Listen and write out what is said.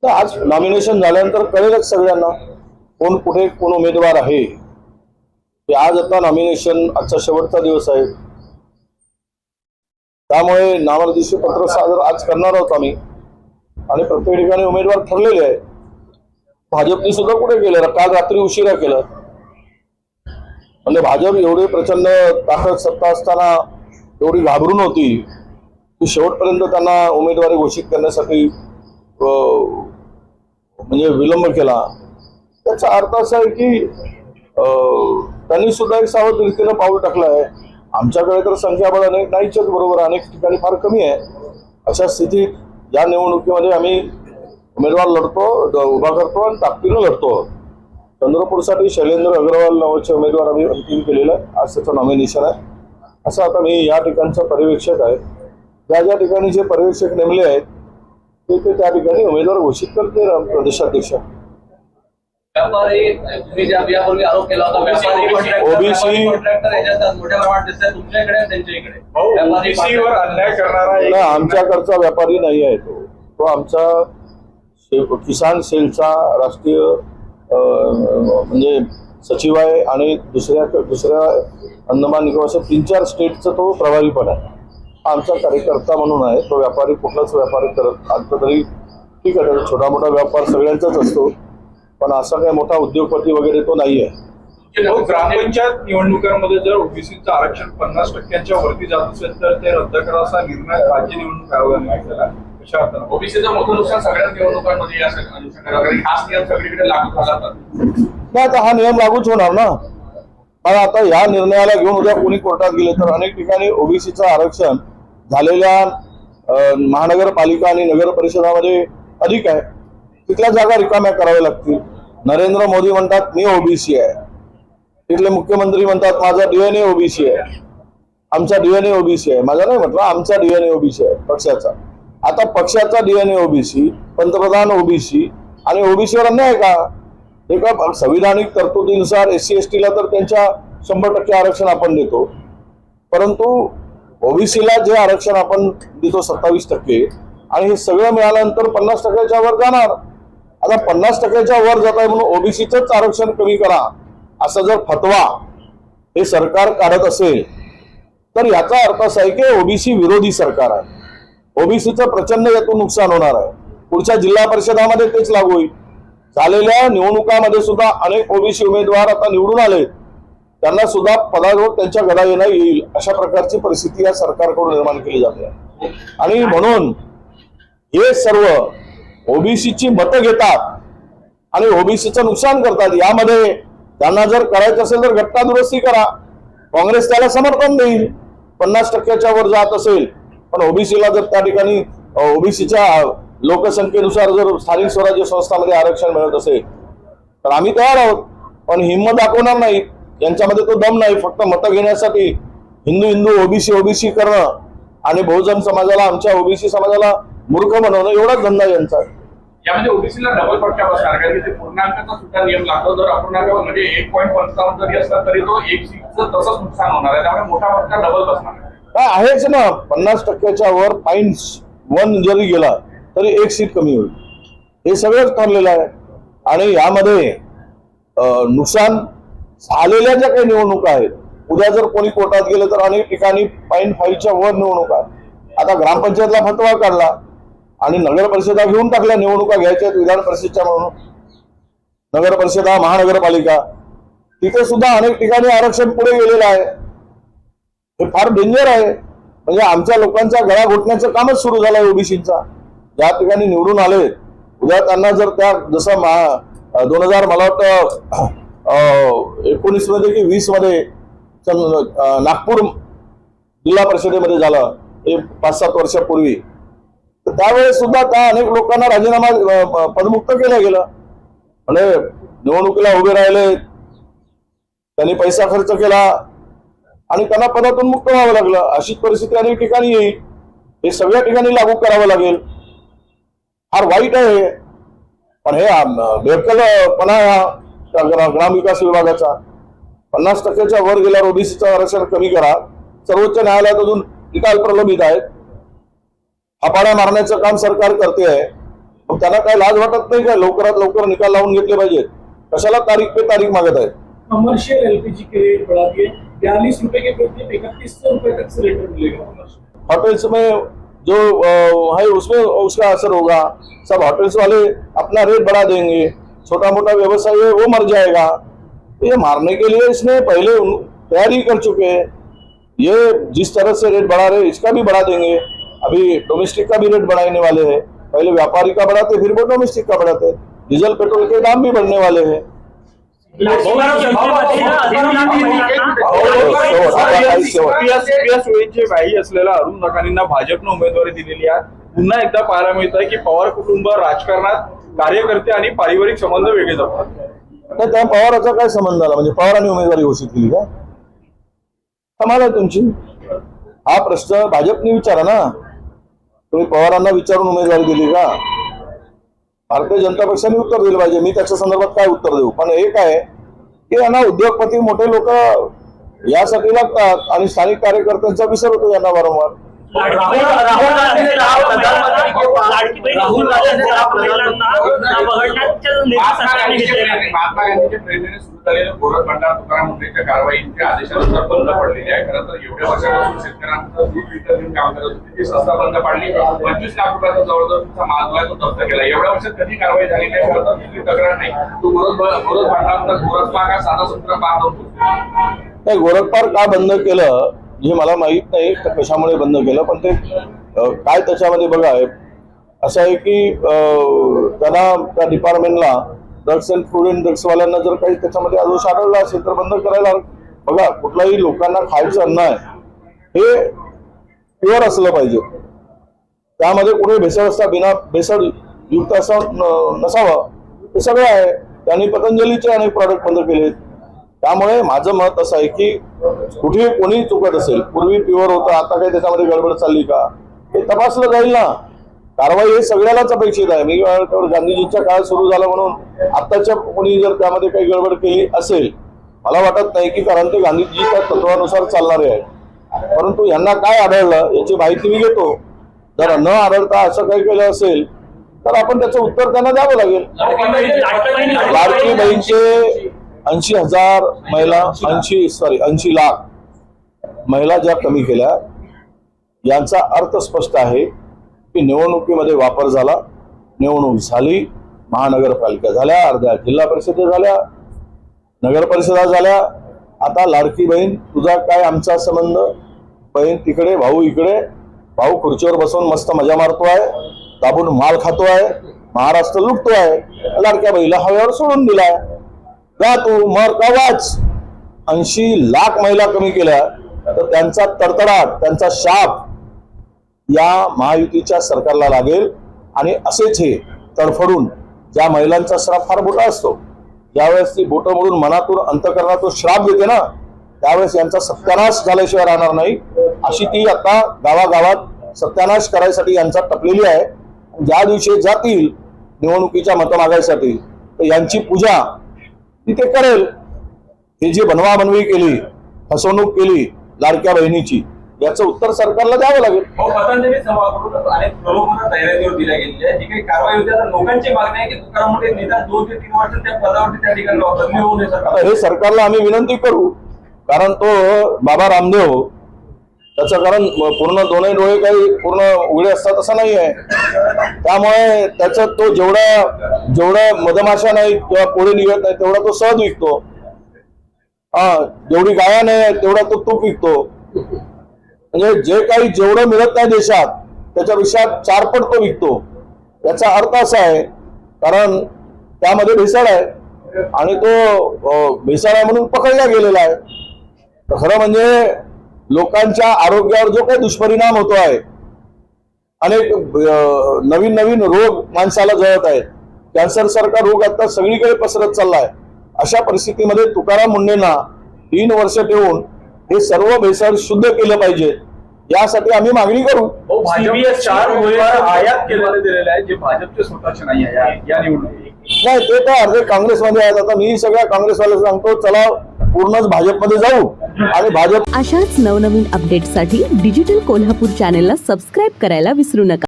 तर आज नॉमिनेशन झाल्यानंतर कळेलच सगळ्यांना कोण कुठे कोण उमेदवार आहे। आज आता नॉमिनेशन आजचा शेवटचा दिवस आहे, त्यामुळे नामनिर्देशन पत्र सादर आज करणार आहोत आम्ही आणि प्रत्येक ठिकाणी उमेदवार ठरलेले आहे। भाजपने सुद्धा कुठे केलं, काल रात्री उशिरा केलं। म्हणजे भाजप एवढी प्रचंड ताकद सत्ता असताना एवढी घाबरून होती की शेवटपर्यंत त्यांना उमेदवारी घोषित करण्यासाठी म्हणजे विलंब केला। त्याचा अर्थ असा आहे की त्यांनी सुद्धा एक सावध रीतीनं पाऊल टाकलं आहे। आमच्याकडे तर संख्याबळ नाहीच बरोबर, अनेक ठिकाणी फार कमी आहे। अशा स्थितीत या निवडणुकीमध्ये आम्ही उमेदवार लढतो, उभा करतो आणि ताकदीनं लढतो। चंद्रपूरसाठी शैलेंद्र अग्रवाल नावाचे उमेदवार आम्ही अंतिम केलेलं आहे, आज त्याचं नॉमिनेशन आहे। असं आता मी या ठिकाणचा पर्यवेक्षक आहे, ज्या ज्या ठिकाणी जे पर्यवेक्षक नेमले आहेत ते त्या ठिकाणी उमेदवार घोषित करते प्रदेशाध्यक्ष। आमच्याकडचा व्यापारी नाही आहे, तो आमचा किसान सेलचा राष्ट्रीय म्हणजे सचिव आहे आणि दुसऱ्या अंदमान निकोबार 3-4 स्टेटचा तो प्रभारी पण आहे। आमचा कार्यकर्ता म्हणून आहे, तो व्यापारी कुठलाच व्यापारी करत आता तरी ठीक आहे, छोटा मोठा व्यापार सगळ्यांचाच असतो, पण असा काही मोठा उद्योगपती वगैरे तो नाही आहे। ग्रामपंचायत निवडणुकांमध्ये जर ओबीसीचं आरक्षण 50% वरती जात असेल तर ते रद्द करा असा निर्णय राज्य निवडणूक आयोगाने घेतला। ओबीसीचं मोठं नुकसान सगळ्याच निवडणुकांमध्ये या खास नियम सगळीकडे लागू झाला नाही, आता हा नियम लागूच होणार ना। पण आता या निर्णयाला घेऊन उद्या कोणी कोर्टात गेले तर अनेक ठिकाणी ओबीसीचं आरक्षण झालेल्या महानगरपालिका आणि नगर परिषदामध्ये अधिक आहे, तिथल्या जागा रिकाम्या कराव्या लागतील। नरेंद्र मोदी म्हणतात मी ओबीसी आहे, तिथले मुख्यमंत्री म्हणतात माझा डीएनए ओबीसी आहे, आमचा डीएनए ओबीसी आहे। माझा नाही म्हटलं, आमचा डीएनए ओबीसी आहे पक्षाचा। आता पक्षाचा डीएनए ओबीसी, पंतप्रधान ओबीसी आणि ओबीसीवर अन्याय का? एका संविधानिक तरतुदीनुसार SC ST ला तर त्यांच्या 100% आरक्षण आपण देतो, परंतु ओबीसीला जे आरक्षण आपण देतो 27% आणि हे सगळं मिळाल्यानंतर 50%च्या वर जाणार। आता 50%च्या वर जात आहे म्हणून ओबीसीचंच आरक्षण कमी करा असा जर फतवा हे सरकार काढत असेल तर याचा अर्थ असा आहे की ओबीसी विरोधी सरकार आहे। ओबीसीचं प्रचंड यातून नुकसान होणार आहे। पुढच्या जिल्हा परिषदामध्ये तेच लागू होईल। झालेल्या निवडणुकामध्ये सुद्धा अनेक ओबीसी उमेदवार आता निवडून आले, त्यांना सुद्धा पदावर त्यांच्या गदा येणं येईल अशा प्रकारची परिस्थिती या सरकारकडून निर्माण केली जाते। आणि म्हणून हे सर्व ओबीसीची मतं घेतात आणि ओबीसीचं नुकसान करतात। यामध्ये त्यांना जर करायचं असेल तर घटना दुरुस्ती करा, काँग्रेस त्याला समर्थन देईल 50%च्या वर जात असेल, पण ओबीसीला जर त्या ठिकाणी ओबीसीच्या लोकसंख्येनुसार जर स्थानिक स्वराज्य संस्थांमध्ये आरक्षण मिळत असेल तर आम्ही तयार आहोत, पण हिंमत दाखवणार नाही। यांच्यामध्ये तो दम नाही, फक्त मतं घेण्यासाठी हिंदू ओबीसी करणं आणि बहुजन समाजाला, आमच्या ओबीसी समाजाला मूर्ख बनवणं एवढाच धंदा यांचा। यामध्ये ओबीसीला डबल फटका बसणार, कारण की पूर्णांकाचा सुद्धा नियम लागतो। जर अपूर्णांकावर म्हणजे 1.55 जरी असला तरी तो एक सीटचं तसंच नुकसान होणार आहे, त्यामुळे मोठा फटका डबल बसणार काय आहेच ना। 50%च्या वर -1 जरी गेला तरी एक सीट कमी होईल, हे सगळंच ठरलेलं आहे। आणि यामध्ये नुकसान झालेल्या ज्या काही निवडणुका आहेत, उद्या जर कोणी कोर्टात गेलं तर अनेक ठिकाणी 0.5च्या वर निवडणुका। आता ग्रामपंचायतला फतवा काढला आणि नगर परिषदा घेऊन टाकल्या, निवडणुका घ्यायच्या विधान परिषदच्या म्हणून नगर परिषदा महानगरपालिका, तिथे सुद्धा अनेक ठिकाणी आरक्षण पुढे गेलेलं आहे। हे फार डेंजर आहे, म्हणजे आमच्या लोकांचा गळा घोटण्याचं कामच सुरू झालं आहे ओबीसीचा। ज्या ठिकाणी निवडून आले उद्या त्यांना जर त्या जसं 2000 मला वाटतं 19 मध्ये की 20 मध्ये नागपूर जिल्हा परिषदेमध्ये झालं, हे 5-7 वर्षापूर्वी, तर त्यावेळेस सुद्धा त्या अनेक लोकांना राजीनामा पदमुक्त केलं गेलं। म्हणजे निवडणुकीला उभे राहिले, त्यांनी पैसा खर्च केला आणि त्यांना पदातून मुक्त व्हावं लागलं। अशीच परिस्थिती अनेक ठिकाणी येईल, हे सगळ्या ठिकाणी लागू करावं लागेल। फार वाईट आहे, पण हे बेवकलपणा ग्रामविकास विभागाचा। 50%च्या वर गेल्यावर ओबीसीचं आरक्षण कमी करा, सर्वोच्च न्यायालयात अजून निकाल प्रलंबित आहेत, फापाड्या मारण्याचं काम सरकार करते आहे। मग त्यांना काय लाज वाटत नाही का? लवकरात लवकर निकाल लावून घेतले पाहिजे. कशाला तारीख पे तारीख मागत आहेत? कमर्शियल एलपीजी के रेट बढ़ा दिए, 42 रुपए के बदले 3100 रुपए तक सिलेंडर मिलेगा कमर्शियल। होटल्स में जो है उसमें उसका असर होगा। सब होटल्स वाले अपना रेट बढ़ा देंगे, छोटा मोटा व्यवसाय है वो मर जाएगा। ये मारने के लिए इसने पहले तैयारी कर चुके हैं। ये जिस तरह से रेट बढ़ा रहे इसका भी बढ़ा देंगे। अभी डोमेस्टिक का भी रेट बढ़ाने वाले हैं। पहले व्यापारी का बढ़ाते फिर वो डोमेस्टिक का बढ़ाते। डीजल पेट्रोल के दाम भी बढ़ने वाले हैं। काही असलेल्या अरुण नकानींना भाजपनं उमेदवारी दिलेली आहे. पुन्हा एकदा पाहायला मिळत आहे की पवार कुटुंब राजकारणात कार्यकर्ते आणि पारिवारिक संबंध वेगळे जपतात. नाही, त्या पवाराचा काय संबंध आला? म्हणजे पवारांनी उमेदवारी घोषित केली का? कमाल आहे तुमची. हा प्रश्न भाजपने विचारा ना. तुम्ही पवारांना विचारून उमेदवारी दिली का? भारतीय जनता पक्षाने उत्तर दिलं पाहिजे. मी त्याच्या संदर्भात काय उत्तर देऊ? पण एक आहे की यांना उद्योगपती मोठे लोक यासाठी लागतात आणि स्थानिक कार्यकर्त्यांचा विसर होतो यांना वारंवार. महात्मा गांधीच्या प्रेरणेने सुरू झालेलं गोरख भंडार तुकाराम मुंडेच्या कारवाईच्या आदेशानुसार बंद पडलेली आहे. खरं तर एवढ्या वर्षापासून शेतकऱ्यांचं दूध विकत घेऊन काम करत होते, ती संस्था बंद पाडली. 25 लाख रुपयाचा जवळजवळ तुमचा माल जो आहे तो जप्त केला. एवढ्या वर्षात कधी कारवाई झाली नाही. खरं तर दुसरी तक्रार नाही. तो गोरख भंडारचा गोरखपार का साधा सूत्र पार नव्हतो. नाही, गोरखपार का बंद केलं हे मला माहित नाही कशामुळे बंद केलं. पण ते काय त्याच्यामध्ये बघा असं आहे की त्यांना त्या डिपार्टमेंटला ड्रग्स अँड फूड अँड ड्रग्सवाल्यांना जर काही त्याच्यामध्ये दोष आढळला असेल तर बंद करायला. बघा, कुठलाही लोकांना खायचं अन्न आहे हे प्युअर असलं पाहिजे. त्यामध्ये कुठे भेसळ असता बिना भेसळ युक्त असं नसावं हे सगळं आहे. त्यांनी पतंजलीचे अनेक प्रॉडक्ट बंद केले. त्यामुळे माझं मत असं आहे की कुठेही कोणी चुकत असेल, पूर्वी प्युअर होतं आता काही त्याच्यामध्ये गडबड चालली का हे तपासलं जाईल ना. कारवाई हे सगळ्यालाच अपेक्षित आहे. मी गांधीजींच्या काळात सुरू झाला म्हणून आताच्या कोणी जर त्यामध्ये काही गडबड केली असेल मला वाटत नाही की, कारण ते गांधीजीच्या तत्वानुसार चालणारे आहे. परंतु यांना काय आढळलं याची माहिती मी घेतो. जर न आढळता असं काही केलं असेल तर आपण त्याचं उत्तर त्यांना द्यावं लागेल. लाडकी बहीणचे 80,000 महिला 80 लाख महिला ज्या कमी केल्या यांचा अर्थ स्पष्ट आहे की निवडणुकीमध्ये वापर झाला. निवडणूक झाली, महानगरपालिका झाल्या, अर्ध्या जिल्हा परिषदा झाल्या, नगर परिषदा झाल्या. आता लाडकी बहीण तुझा काय आमचा संबंध? बहीण तिकडे, भाऊ इकडे. भाऊ खुर्चीवर बसून मस्त मजा मारतोय, दाबून माल खातोय, महाराष्ट्र लुटतोय. लाडक्या बहिणीला हव्यावर सोडून दिलाय. का तू मर का वाच. 80 लाख महिला कमी केल्या तर त्यांचा तडतडाट, त्यांचा शाप या महायुतीच्या सरकारला लागेल. आणि असेच हे तडफडून ज्या महिलांचा श्राप फार मोठा असतो, ज्यावेळेस ती बोटं मोडून मनातून अंतःकरणातून श्राप देते ना त्यावेळेस यांचा सत्यानाश झाल्याशिवाय राहणार नाही. अशी ती आता गावागावात सत्यानाश करायसाठी यांचा टपलेली आहे. ज्या दिवशी जातील निवडणुकीच्या मतं मागायसाठी तर यांची पूजा ती करेल. ही जी बनवाबनवी केली, फसवणूक केली लाडक्या बहिणीची, याचं उत्तर सरकारला द्यावं लागेल. पतंजली सभागृहातून अनेक प्रलोभनं तयारीवर दिल्या गेलेल्या आहे. जी काही कारवाई होती आता लोकांची मागणी आहे की तुकाराम मुंडे निदान 2 ते 3 वर्ष त्या पदावरती त्या ठिकाणी बदली होऊ नये. आता हे सरकारला आम्ही विनंती करू. कारण तो बाबा रामदेव त्याचं कारण पूर्ण दोन्ही डोळे काही पूर्ण उघडे असतात असं नाही आहे. त्यामुळे त्याचं तो जेवढा मधमाशा नाही किंवा पोळी निघत नाही तेवढा तो सहज विकतो. जेवढी गाया नाही तेवढा तो तूप विकतो. म्हणजे जे काही जेवढं मिळत नाही देशात त्याच्यापेक्षा 4 पट तो विकतो. याचा अर्थ असा आहे कारण त्यामध्ये भेसळ आहे आणि तो भेसळ आहे म्हणून पकडला गेलेला आहे. तर खरं म्हणजे लोकांच्या आरोग्यावर जो काही दुष्परिणाम होतो आहे, अनेक नवीन रोग माणसाला जळत आहेत. कॅन्सर सारखा रोग आता सगळीकडे पसरत चाललाय. अशा परिस्थितीमध्ये तुकाराम मुंडेंना 3 वर्ष ठेवून हे सर्व भेसळ शुद्ध केलं पाहिजे यासाठी आम्ही मागणी करू. भाजपने 4 उमेदवार आयात केलेले दिलेले आहेत जे भाजपचे स्वतःचे नाही आहे या निवडणुकीत. नाही, ते तर अर्धे काँग्रेसमध्ये आहेत. आता मी सगळ्या काँग्रेसवाल्याला सांगतो चला पूर्णच भाजपमध्ये जाऊ आणि भाजप अशाच नवनवीन अपडेटसाठी डिजिटल कोल्हापूर चॅनेलला सबस्क्राईब करायला विसरू नका.